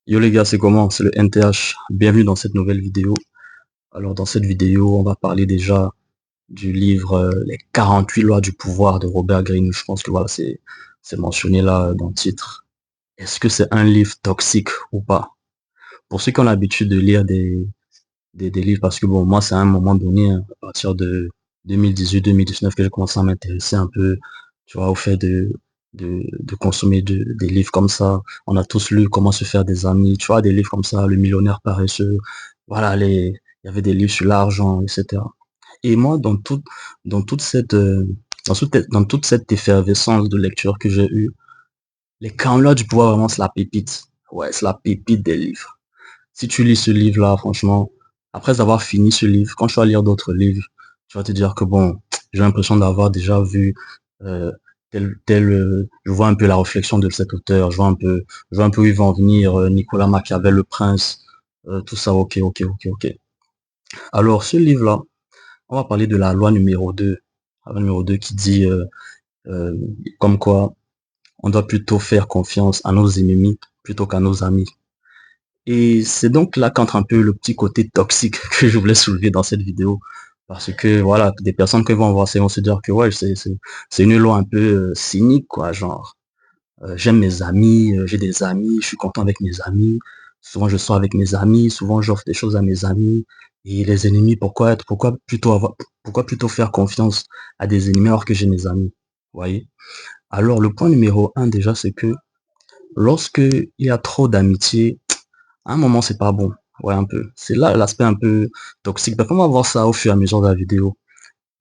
Yo les gars, c'est comment? C'est le NTH. Bienvenue dans cette nouvelle vidéo. Alors dans cette vidéo, on va parler déjà du livre Les 48 lois du pouvoir de Robert Greene. Je pense que voilà, c'est mentionné là dans le titre. Est-ce que c'est un livre toxique ou pas? Pour ceux qui ont l'habitude de lire des livres, parce que bon, moi c'est à un moment donné, hein, à partir de 2018-2019 que j'ai commencé à m'intéresser un peu, tu vois, au fait de consommer des livres comme ça. On a tous lu Comment se faire des amis, tu vois, des livres comme ça, Le millionnaire paresseux, voilà, il y avait des livres sur l'argent, etc. Et moi, dans toute cette, dans toute cette effervescence de lecture que j'ai eue, les 40 lois du pouvoir, vraiment, c'est la pépite. Ouais, c'est la pépite des livres. Si tu lis ce livre-là, franchement, après avoir fini ce livre, quand tu vas lire d'autres livres, tu vas te dire que bon, j'ai l'impression d'avoir déjà vu euh, je vois un peu la réflexion de cet auteur, je vois un peu où il va en venir, Nicolas Machiavel, le prince, tout ça, ok, ok, ok, ok. Alors, ce livre-là, on va parler de la loi numéro 2, la loi numéro 2 qui dit euh, comme quoi on doit plutôt faire confiance à nos ennemis plutôt qu'à nos amis. Et c'est donc là qu'entre un peu le petit côté toxique que je voulais soulever dans cette vidéo. Parce que voilà, des personnes qui vont voir ça vont se dire que ouais, c'est une loi un peu cynique, quoi, genre. J'aime mes amis, j'ai des amis, je suis content avec mes amis. Souvent je sors avec mes amis, souvent j'offre des choses à mes amis. Et les ennemis, pourquoi plutôt faire confiance à des ennemis alors que j'ai mes amis? Vous voyez? Alors le point numéro un déjà, c'est que lorsque il y a trop d'amitié, à un moment, c'est pas bon. Ouais, un peu. C'est là l'aspect un peu toxique. Ben, on va voir ça au fur et à mesure de la vidéo.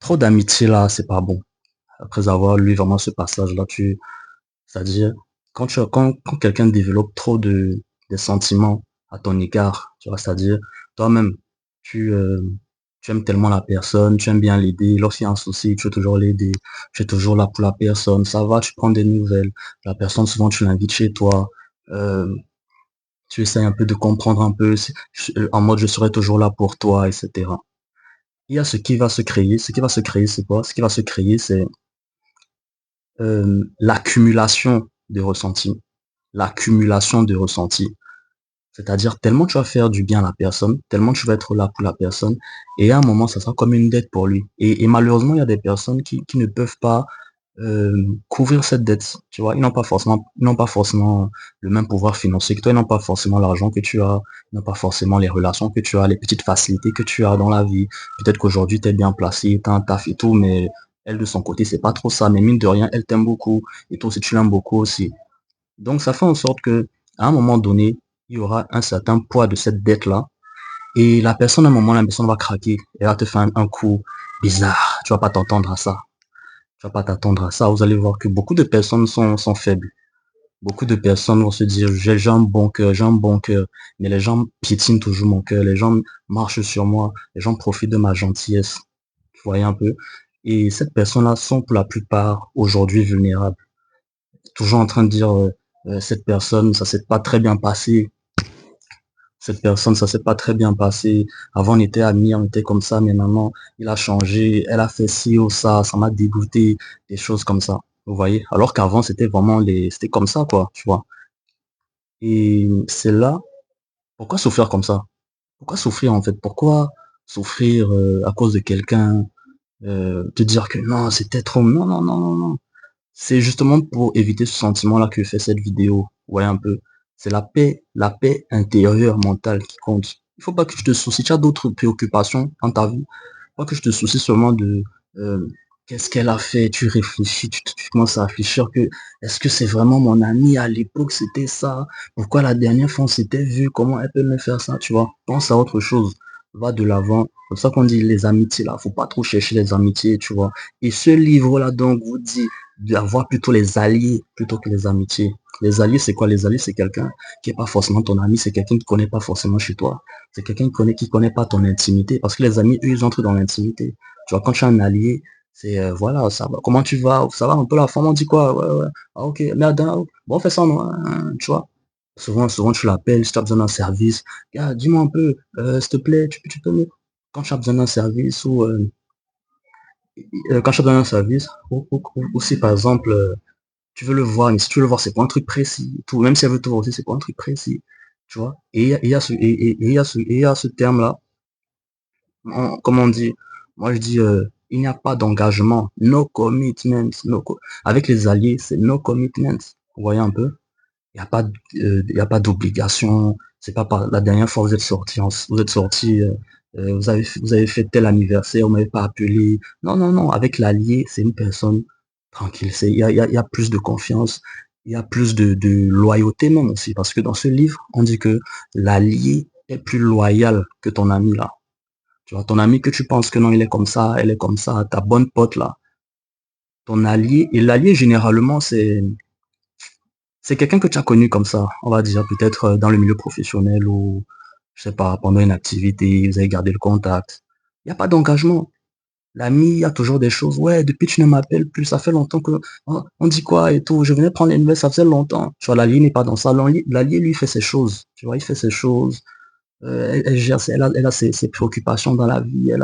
Trop d'amitié là, c'est pas bon. Après avoir lu vraiment ce passage-là, c'est-à-dire, quand quelqu'un développe trop des sentiments à ton égard, tu vois, c'est-à-dire, toi-même, tu, euh, tu aimes tellement la personne, tu aimes bien l'aider. Lorsqu'il y a un souci, tu veux toujours l'aider. Tu es toujours là pour la personne. Ça va, tu prends des nouvelles. La personne, souvent, tu l'invites chez toi. Euh, tu essaies un peu de comprendre un peu, en mode je serai toujours là pour toi, etc. Il y a ce qui va se créer. Ce qui va se créer, c'est quoi? Ce qui va se créer, c'est l'accumulation de ressentis. L'accumulation de ressentis. C'est-à-dire, tellement tu vas faire du bien à la personne, tellement tu vas être là pour la personne, et à un moment, ça sera comme une dette pour lui. Et malheureusement, il y a des personnes qui ne peuvent pas couvrir cette dette. Tu vois, ils n'ont pas forcément le même pouvoir financier que toi, ils n'ont pas forcément l'argent que tu as, ils n'ont pas forcément les relations que tu as, les petites facilités que tu as dans la vie. Peut-être qu'aujourd'hui, tu es bien placé, tu as un taf et tout, mais elle, de son côté, c'est pas trop ça. Mais mine de rien, elle t'aime beaucoup, et toi aussi, tu l'aimes beaucoup aussi. Donc, ça fait en sorte que, à un moment donné, il y aura un certain poids de cette dette-là, et la personne, à un moment, la personne va craquer, elle va te faire un coup bizarre. Tu vas pas t'entendre à ça. Tu vas pas t'attendre à ça. Vous allez voir que beaucoup de personnes sont faibles. Beaucoup de personnes vont se dire, j'ai un bon cœur, j'ai un bon cœur. Mais les gens piétinent toujours mon cœur. Les gens marchent sur moi. Les gens profitent de ma gentillesse. Vous voyez un peu. Et ces personnes-là sont pour la plupart aujourd'hui vulnérables. Toujours en train de dire, cette personne, ça s'est pas très bien passé. Cette personne, ça s'est pas très bien passé. Avant, on était amis, on était comme ça, mais maintenant, il a changé, elle a fait ci ou ça m'a dégoûté, des choses comme ça. Vous voyez? Alors qu'avant, c'était comme ça, quoi, tu vois. Et c'est là, pourquoi souffrir comme ça? Pourquoi souffrir, en fait? Pourquoi souffrir à cause de quelqu'un, te dire que non, c'était trop, non, non, non, non, non. C'est justement pour éviter ce sentiment-là que fait cette vidéo. Ouais, un peu. C'est la paix intérieure mentale qui compte. Il faut pas que tu te soucies. Tu as d'autres préoccupations dans ta vie. Pas que je te soucie seulement de euh, qu'est-ce qu'elle a fait. Tu réfléchis, tu commences à réfléchir que est-ce que c'est vraiment mon ami à l'époque, c'était ça? Pourquoi la dernière fois on s'était vu? Comment elle peut me faire ça? Tu vois? Pense à autre chose. Va de l'avant. C'est pour ça qu'on dit les amitiés là. Faut pas trop chercher les amitiés, tu vois. Et ce livre-là donc vous dit d'avoir plutôt les alliés plutôt que les amitiés. Les alliés, c'est quoi? Les alliés, c'est quelqu'un qui est pas forcément ton ami, c'est quelqu'un qui ne connaît pas forcément chez toi. C'est quelqu'un qui connaît pas ton intimité. Parce que les amis, eux, ils entrent dans l'intimité. Tu vois, quand tu as un allié, c'est, voilà, ça va. Comment tu vas? Ça va un peu la femme, on dit quoi? Ouais, ouais. Ah, ok. Mais attends, bon, on fait ça, non? Tu vois? Souvent, tu l'appelles, si tu as besoin d'un service. Gars, dis-moi un peu, s'il te plaît, tu peux me... Quand tu as besoin d'un service ou, quand tu as besoin d'un service, ou si par exemple, tu veux le voir, mais si tu veux le voir, c'est pour un truc précis. Tout, même si elle veut te voir aussi, c'est pour un truc précis. tu vois. Et il y a ce, et il y a ce, et il y a ce terme-là, comme on dit, moi je dis, il n'y a pas d'engagement, no commitment, avec les alliés, c'est no commitment. Vous voyez un peu? Il y a pas d'obligation. C'est pas par la dernière fois vous êtes sortis, vous êtes sortis, vous avez fait tel anniversaire, vous m'avez pas appelé. Non, non, non. Avec l'allié, c'est une personne tranquille. Il y a plus de confiance. Il y a plus de loyauté même aussi. Parce que dans ce livre, on dit que l'allié est plus loyal que ton ami là. Tu vois, ton ami que tu penses que non, il est comme ça, elle est comme ça, ta bonne pote là. Ton allié, et l'allié généralement, c'est quelqu'un que tu as connu comme ça, on va dire peut-être dans le milieu professionnel ou, je sais pas, pendant une activité, vous avez gardé le contact. Il n'y a pas d'engagement. L'ami, il y a toujours des choses. Ouais, depuis tu ne m'appelles plus, ça fait longtemps que on dit quoi et tout. Je venais prendre les nouvelles, ça faisait longtemps. Tu vois, l'allié n'est pas dans ça. L'allié, lui, fait ses choses. Tu vois, il fait ses choses. Elle gère, elle a ses préoccupations dans la vie, elle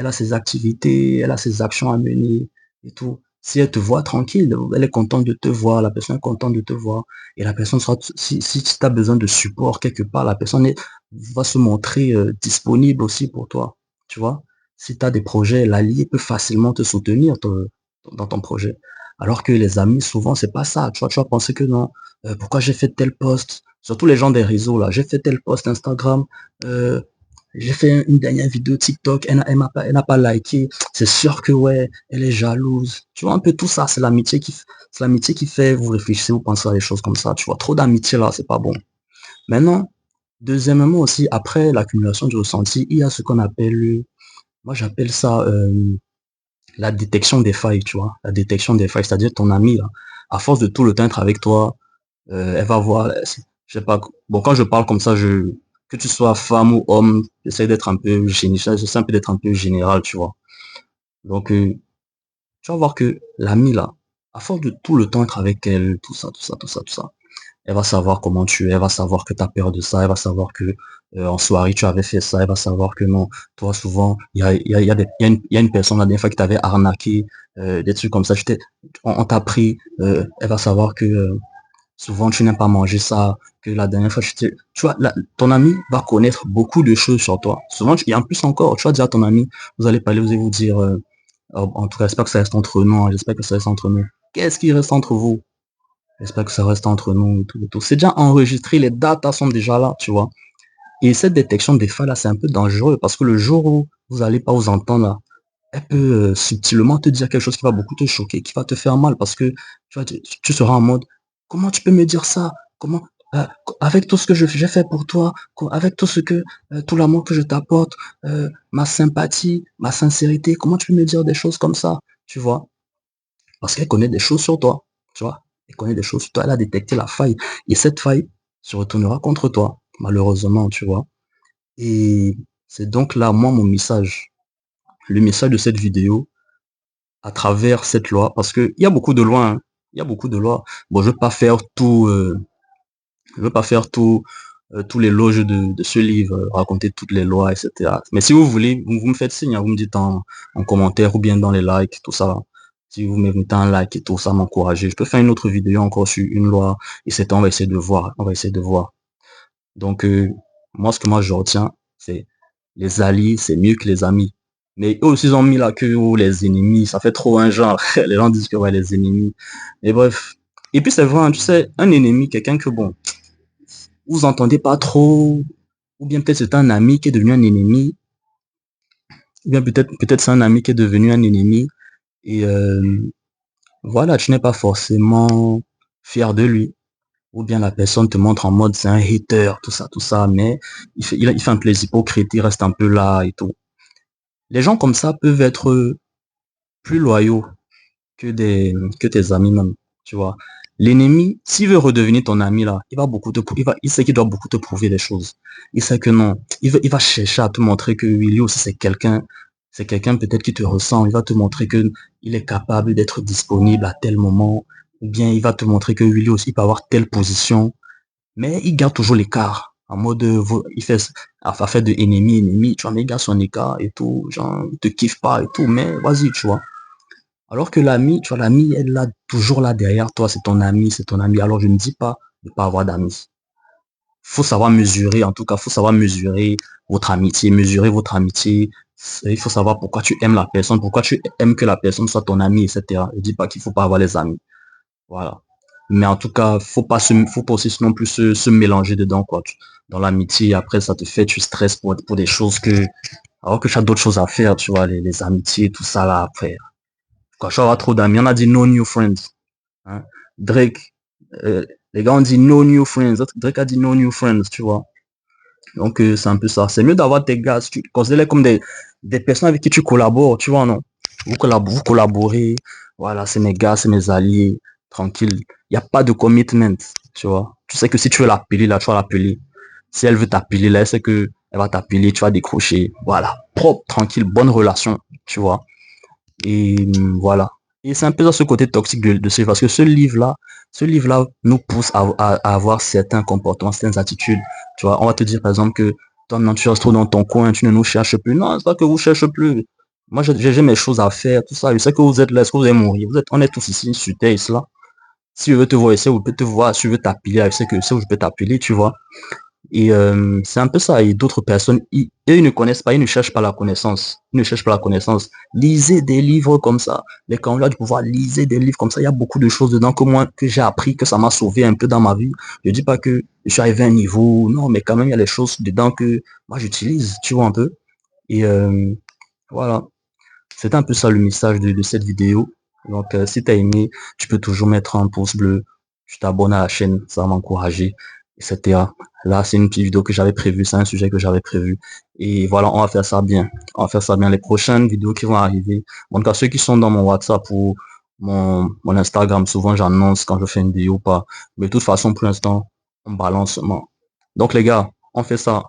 a ses activités, elle a ses actions à mener et tout. Si elle te voit tranquille, elle est contente de te voir, la personne est contente de te voir. Et la personne sera, si tu as besoin de support quelque part, va se montrer disponible aussi pour toi. Tu vois? Si tu as des projets, l'allié peut facilement te soutenir dans ton projet. Alors que les amis, souvent, c'est pas ça. Tu vas penser que non, pourquoi j'ai fait tel post? Surtout les gens des réseaux, là. J'ai fait tel post Instagram, euh, j'ai fait une dernière vidéo TikTok, elle n'a pas liké. C'est sûr que ouais, elle est jalouse. Tu vois, un peu tout ça, c'est l'amitié qui fait vous réfléchissez, vous pensez à des choses comme ça. Tu vois, trop d'amitié là, c'est pas bon. Maintenant, deuxièmement aussi, après l'accumulation du ressenti, il y a ce qu'on appelle, moi j'appelle ça la détection des failles, tu vois. La détection des failles, c'est-à-dire ton ami là, à force de tout le temps être avec toi, elle va voir, je sais pas, bon, quand je parle comme ça, que tu sois femme ou homme, j'essaie d'être un peu j'essaie un peu d'être un peu général, tu vois. Donc, tu vas voir que l'ami là, à force de tout le temps être avec elle, tout ça, tout ça, tout ça, tout ça, elle va savoir comment tu es, elle va savoir que tu as peur de ça, elle va savoir que en soirée tu avais fait ça, elle va savoir que non, toi souvent, il y a une personne la dernière fois qui t'avait arnaqué, des trucs comme ça, on t'a pris, elle va savoir que souvent, tu n'aimes pas manger ça, que la dernière fois, tu vois, ton ami va connaître beaucoup de choses sur toi. Souvent, et en plus encore, tu vas dire à ton ami, vous allez parler, vous allez vous dire, en tout cas, j'espère que ça reste entre nous, hein, j'espère que ça reste entre nous. Qu'est-ce qui reste entre vous? J'espère que ça reste entre nous et tout, et tout. C'est déjà enregistré, les datas sont déjà là, tu vois. Et cette détection des failles là, c'est un peu dangereux parce que le jour où vous allez pas vous entendre là, elle peut subtilement te dire quelque chose qui va beaucoup te choquer, qui va te faire mal parce que tu seras en mode, comment tu peux me dire ça? Comment, avec tout ce que j'ai fait pour toi, avec tout ce que, tout l'amour que je t'apporte, ma sympathie, ma sincérité, comment tu peux me dire des choses comme ça? Tu vois? Parce qu'elle connaît des choses sur toi, tu vois? Elle connaît des choses sur toi, elle a détecté la faille et cette faille se retournera contre toi, malheureusement, tu vois? Et c'est donc là, moi, mon message, le message de cette vidéo, à travers cette loi, parce que il y a beaucoup de lois, hein. Il y a beaucoup de lois. Bon, je veux pas faire tous les loges de ce livre, raconter toutes les lois, etc. Mais si vous voulez, vous me faites signe, hein, vous me dites en commentaire ou bien dans les likes, tout ça. Si vous me mettez un like et tout ça, m'encourager. Je peux faire une autre vidéo encore sur une loi, et c'est on va essayer de voir, on va essayer de voir. Donc, moi, ce que moi je retiens, c'est les alliés, c'est mieux que les amis. Mais eux aussi, ils ont mis la queue ou les ennemis. Ça fait trop un genre. Les gens disent que ouais, les ennemis. Et bref. Et puis, c'est vrai, hein, tu sais, un ennemi, quelqu'un que bon, vous entendez pas trop, ou bien peut-être c'est un ami qui est devenu un ennemi, ou bien peut-être c'est un ami qui est devenu un ennemi. Et voilà, tu n'es pas forcément fier de lui. Ou bien la personne te montre en mode c'est un hater, tout ça, mais il fait un peu les hypocrites, il reste un peu là et tout. Les gens comme ça peuvent être plus loyaux que tes amis même, tu vois. L'ennemi, s'il veut redevenir ton ami là, il sait qu'il doit beaucoup te prouver des choses. Il sait que non, il va chercher à te montrer que lui aussi c'est quelqu'un peut-être qui te ressent. Il va te montrer que il est capable d'être disponible à tel moment, ou bien il va te montrer que lui aussi il peut avoir telle position, mais il garde toujours l'écart. En mode, il fait, enfin, fait de ennemi, tu vois, mais il garde son écart et tout, genre, il te kiffe pas et tout, mais vas-y, tu vois. Alors que l'ami, tu vois, l'ami, elle est là, toujours là derrière toi, c'est ton ami, alors je ne dis pas de pas avoir d'amis. faut savoir mesurer, en tout cas, faut savoir mesurer votre amitié. Il faut savoir pourquoi tu aimes la personne, pourquoi tu aimes que la personne soit ton ami, etc. Je dis pas qu'il faut pas avoir les amis. Voilà. Mais en tout cas, faut pas aussi non plus se mélanger dedans, quoi. Dans l'amitié, après, ça te fait, tu stresses pour des choses alors que tu as d'autres choses à faire, tu vois, les amitiés, tout ça, là, après. Quand tu auras trop d'amis, on a dit no new friends, hein. Drake, les gars ont dit no new friends. Drake a dit no new friends, tu vois. Donc, c'est un peu ça. C'est mieux d'avoir tes gars, si tu considères comme des personnes avec qui tu collabores, tu vois, non? Vous collaborez. Voilà, c'est mes gars, c'est mes alliés. Tranquille. Il n'y a pas de commitment, tu vois. Tu sais que si tu veux l'appeler, là, tu vas l'appeler. Si elle veut t'appeler, là, elle sait que elle va t'appeler, tu vas décrocher. Voilà. Propre, tranquille, bonne relation, tu vois. Et voilà. Et c'est un peu dans ce côté toxique de ce livre, parce que ce livre-là nous pousse à avoir certains comportements, certaines attitudes. Tu vois, on va te dire par exemple que toi maintenant tu restes trop dans ton coin, tu ne nous cherches plus. Non, c'est pas que vous cherchez plus. Moi, j'ai mes choses à faire, tout ça. Je sais que vous êtes là, est-ce que vous allez mourir? On est tous ici sur Terre, là. Si je veux te voir ici, je peux te voir. Si je veux t'appeler, je sais que c'est où je peux t'appeler, tu vois. Et c'est un peu ça. Et d'autres personnes, ils ne connaissent pas, ils ne cherchent pas la connaissance. Ils ne cherchent pas la connaissance. Lisez des livres comme ça. Les candidats du pouvoir, lisez des livres comme ça. Il y a beaucoup de choses dedans que moi, que j'ai appris, que ça m'a sauvé un peu dans ma vie. Je dis pas que je suis arrivé à un niveau, non, mais quand même, il y a des choses dedans que moi, j'utilise, tu vois un peu. Et voilà. C'est un peu ça le message de cette vidéo. Donc, si tu as aimé, tu peux toujours mettre un pouce bleu, tu t'abonnes à la chaîne, ça va m'encourager, etc. Là, c'est une petite vidéo que j'avais prévue, c'est un sujet que j'avais prévu. Et voilà, on va faire ça bien. On va faire ça bien. Les prochaines vidéos qui vont arriver, en tout cas, ceux qui sont dans mon WhatsApp ou mon Instagram, souvent j'annonce quand je fais une vidéo ou pas. Mais de toute façon, pour l'instant, on balance seulement. Donc, les gars, on fait ça.